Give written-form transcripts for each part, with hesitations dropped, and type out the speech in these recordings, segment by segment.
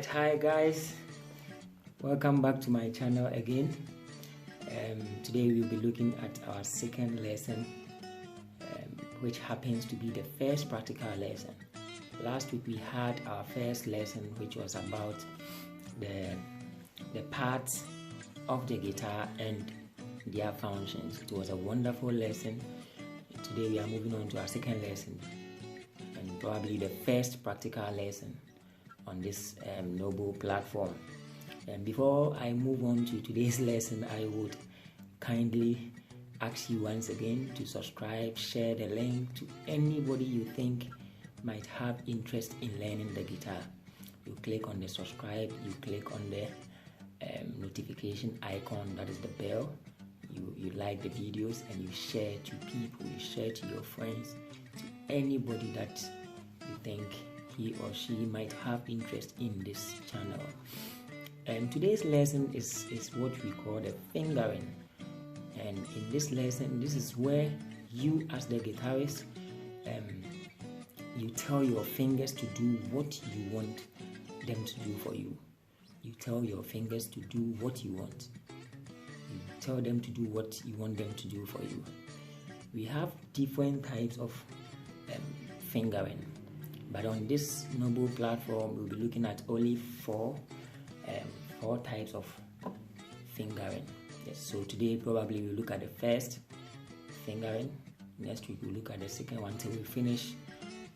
Alright, hi guys, welcome back to my channel again. Today we'll be looking at our second lesson, which happens to be the first practical lesson. Last week we had our first lesson, which was about the parts of the guitar and their functions. It was a wonderful lesson. Today we are moving on to our second lesson, and probably the first practical lesson on this noble platform. And before I move on to today's lesson, I would kindly ask you once again to subscribe, share the link to anybody you think might have interest in learning the guitar. You click on the subscribe, you click on the notification icon, that is the bell. You like the videos and you share to people, you share to your friends, to anybody that you think he or she might have interest in this channel. Today's lesson is what we call the fingering, and in this lesson, this is where you as the guitarist, you tell your fingers to do what you want them to do for you. You tell your fingers to do what you want. You tell them to do what you want them to do for you. We have different types of fingering, but on this noble platform we'll be looking at only four types of fingering. Yes, so today probably we'll look at the first fingering. Next week we'll look at the second one till we finish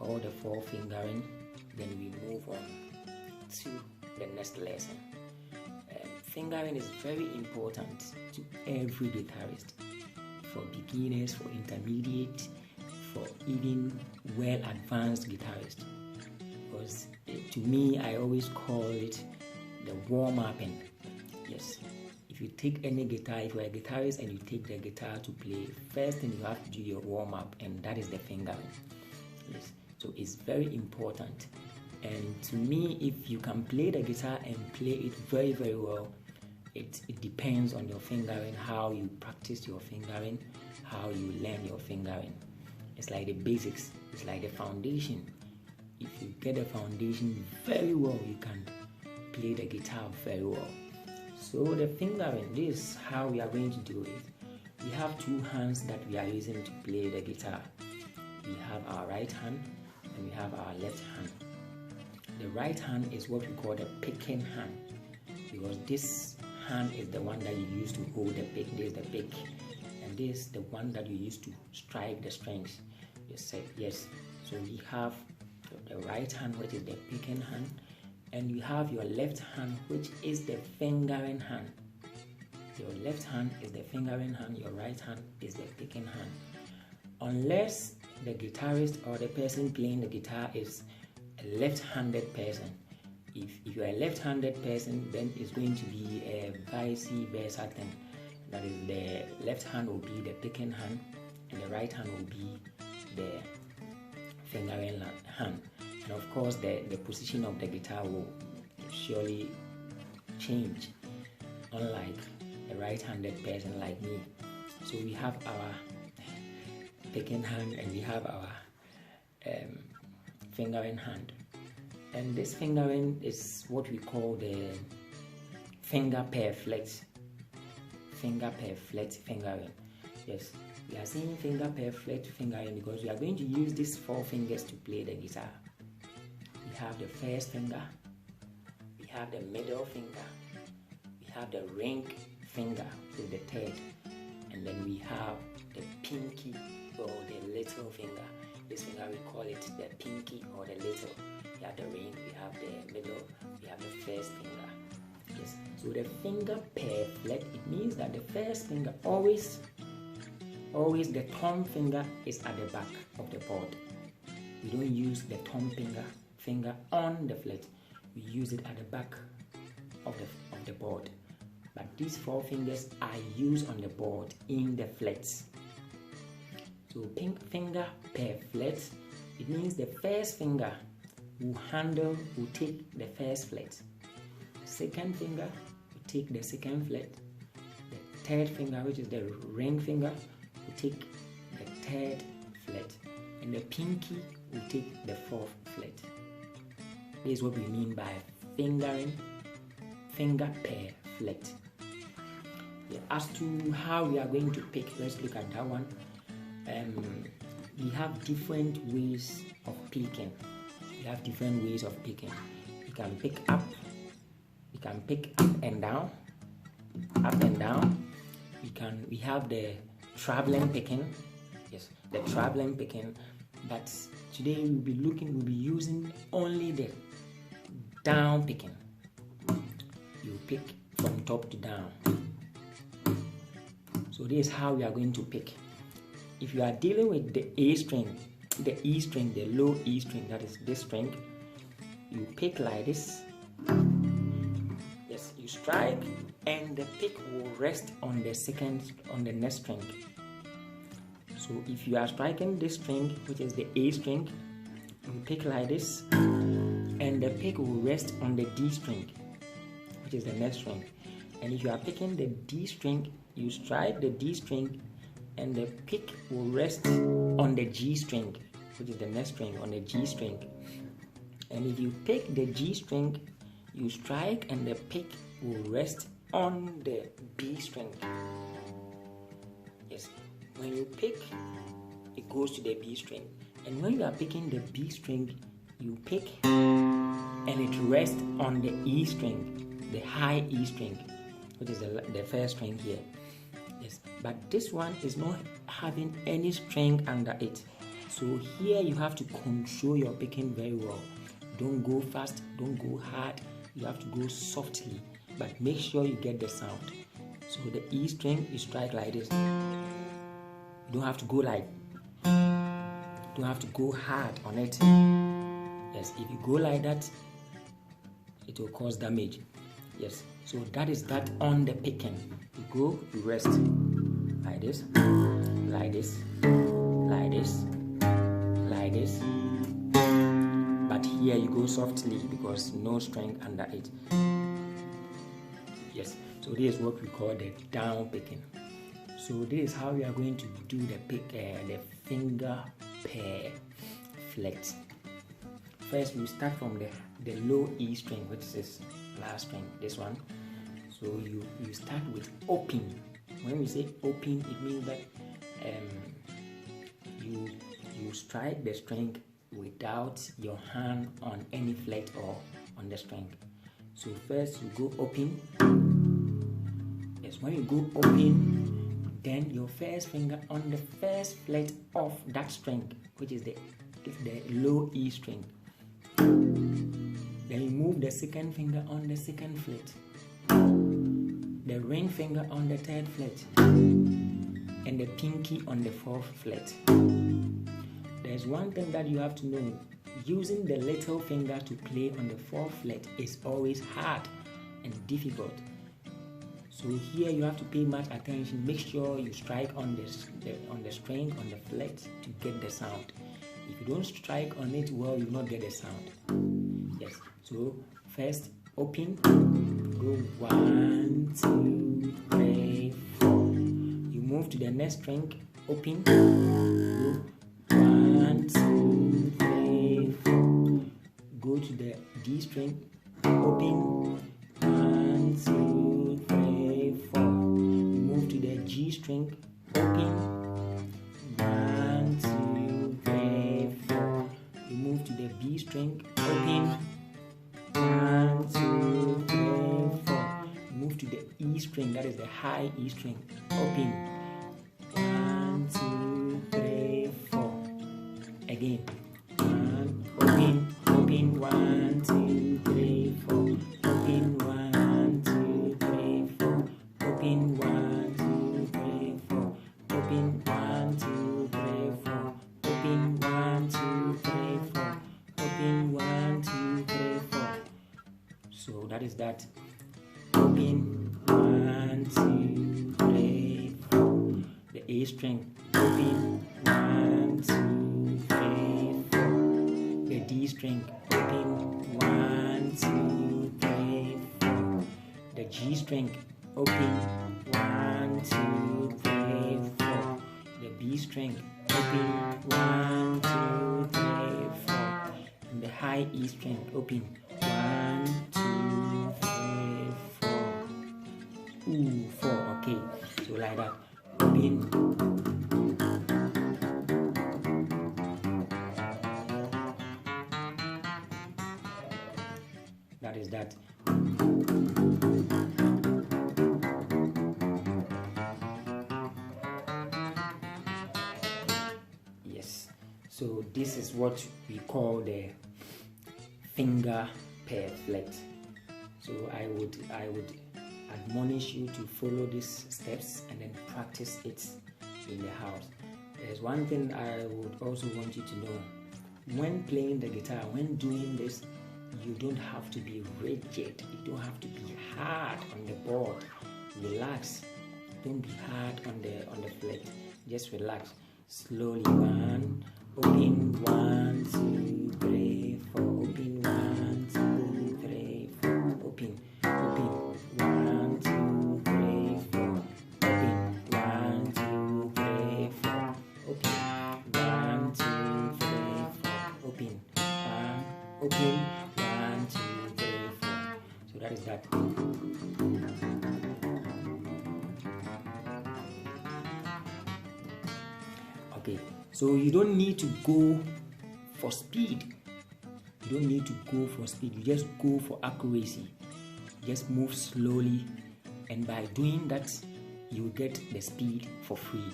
all the four fingering. Then we move on to the next lesson. Fingering is very important to every guitarist, for beginners, for intermediate, for even well advanced guitarists. Because to me, I always call it the warm-upping. Yes, if you take any guitar, if you're a guitarist and you take the guitar to play, first thing you have to do your warm-up, and that is the fingering. Yes, so it's very important. And to me, if you can play the guitar and play it very, very well, it depends on your fingering, how you practice your fingering, how you learn your fingering. It's like the basics, it's like the foundation. If you get the foundation very well, you can play the guitar very well. So the fingering, this is how we are going to do it. We have two hands that we are using to play the guitar. We have our right hand and we have our left hand. The right hand is what we call the picking hand, because this hand is the one that you use to hold the pick. This is the pick, and this is the one that you use to strike the strings. Yes. So we have the right hand, which is the picking hand, and you have your left hand, which is the fingering hand. Your left hand is the fingering hand, your right hand is the picking hand. Unless the guitarist or the person playing the guitar is a left-handed person. If you're a left-handed person, then it's going to be a vice versa thing. That is, the left hand will be the picking hand and the right hand will be the fingering hand. And of course, the position of the guitar will surely change, unlike a right-handed person like me. So we have our picking hand and we have our fingering hand. And this fingering is what we call the finger per fret. Finger per fret fingering. Yes, we are saying finger per fret fingering because we are going to use these four fingers to play the guitar. We have the first finger, we have the middle finger, we have the ring finger, which is the third, and then we have the pinky or the little finger. This finger we call it the pinky or the little. We have the ring, we have the middle, we have the first finger. Yes. So the finger per fret, it means that the first finger always the thumb finger is at the back of the board. We don't use the thumb finger on the fret. We use it at the back of the board. But these four fingers are used on the board in the frets. So finger per fret, it means the first finger will take the first fret. The second finger will take the second fret. The third finger, which is the ring finger, will take the third fret. And the pinky will take the fourth fret. This is what we mean by finger pair flat. Yeah, as to how we are going to pick, let's look at that one. We have different ways of picking. You can pick up, you can pick up and down, we have the traveling picking. Yes, the traveling picking, but today we'll be using only the down picking. You pick from top to down. So this is how we are going to pick. If you are dealing with the A string, the E string, the low E string, that is this string, you pick like this. Yes, you strike and the pick will rest on the next string. So if you are striking this string, which is the A string, you pick like this and the pick will rest on the D string, which is the next string. And if you are picking the D string, you strike the D string and the pick will rest on the G string, which is the next string, on the G string. And if you pick the G string, you strike and the pick will rest on the B string. Yes, when you pick, it goes to the B string. And when you are picking the B string, you pick and it rests on the E string, the high E string, which is the first string here. Yes, but this one is not having any string under it. So here you have to control your picking very well. Don't go fast, don't go hard. You have to go softly, but make sure you get the sound. So the E string, you strike like this. You don't have to go hard on it. Yes, if you go like that, it will cause damage. Yes, so that is that on the picking. You go, you rest like this, like this, like this, like this. But here you go softly because no string under it. Yes, so this is what we call the down picking. So this is how we are going to do the finger pair flat. First, we start from the low E string, which is this last string, this one. So you start with open. When we say open, it means that you strike the string without your hand on any fret or on the string. So first you go open. Yes, when you go open, then your first finger on the first fret of that string, which is the low E string. Then you move the second finger on the second fret, the ring finger on the third fret, and the pinky on the fourth fret. There's one thing that you have to know. Using the little finger to play on the fourth fret is always hard and difficult. So here you have to pay much attention. Make sure you strike on the string, on the fret to get the sound. If you don't strike on it well, you will not get the sound. Yes. So first open, go 1, 2, 3, 4. You move to the next string, open, go 1, 2, 3, 4. Go to the D string, open, 1, 2, 3, 4. Move to the G string, open, 1, 2, 3, 4. You move to the B string, open, 1, 2, 3, 4. Move to the E string, that is the high E string, open, 1, 2, 3, 4. Again, open, 1, 2, 3, 4. Open, 1, 2, 3, 4. Open, 1, 2, 3, 4. Open, 1, 2, 3, 4. Open, 1, 2, 3, 4. Open, 1, 2, 3, 4. So that is that. Open, 1, 2, 3, 4. The A string. Open, 1, 2, 3, 4. The D string. Open, 1, 2, 3, 4. The G string. Open, 1, 2, 3, 4. The B string. Open, 1, 2, 3, 4. And the high E string. Open, 1, 2. 2, 4. Okay, so like that. Open. That is that. Yes. So this is what we call the finger per flet. So I would admonish you to follow these steps and then practice it in the house. There's one thing I would also want you to know. When playing the guitar, when doing this, you don't have to be rigid. You don't have to be hard on the board. Relax. Don't be hard on the fret. Just relax. Slowly. 1, open, 1, 2, 3, 4. Open, 1, 2, 3, 4. Open, open. 1, 2, 3, 4. Open, 1, 2, 3, 4. Open, 1, 2, 3, 4. Open, 1, open, 1, 2, 3, 4. So that is that. Okay, so you don't need to go for speed. You don't need to go for speed. You just go for accuracy. Just move slowly, and by doing that, you get the speed for free.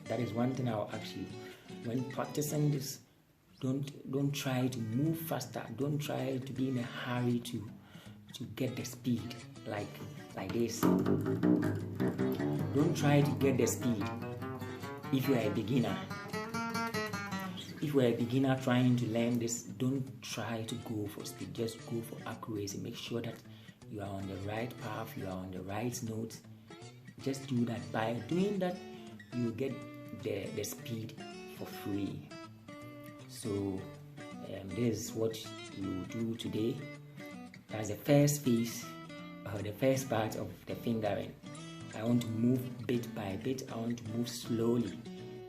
That is one thing I'll ask you. When practicing this, don't try to move faster. Don't try to be in a hurry to get the speed like this. Don't try to get the speed if you are a beginner. If you are a beginner trying to learn this, don't try to go for speed. Just go for accuracy. Make sure that you are on the right path, you are on the right note. Just do that. By doing that, you get the speed for free. So this is what you do today. That's the first phase, the first part of the fingering. I want to move bit by bit. I want to move slowly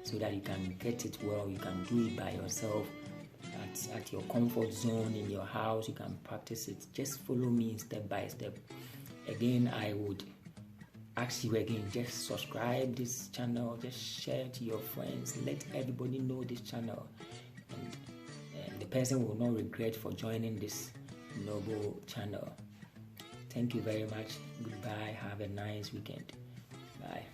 so that you can get it well. You can do it by yourself at your comfort zone in your house. You can practice it. Just follow me step by step. Again, I would ask you again, just subscribe this channel, just share to your friends, let everybody know this channel, and the person will not regret for joining this noble channel. Thank you very much. Goodbye. Have a nice weekend. Bye.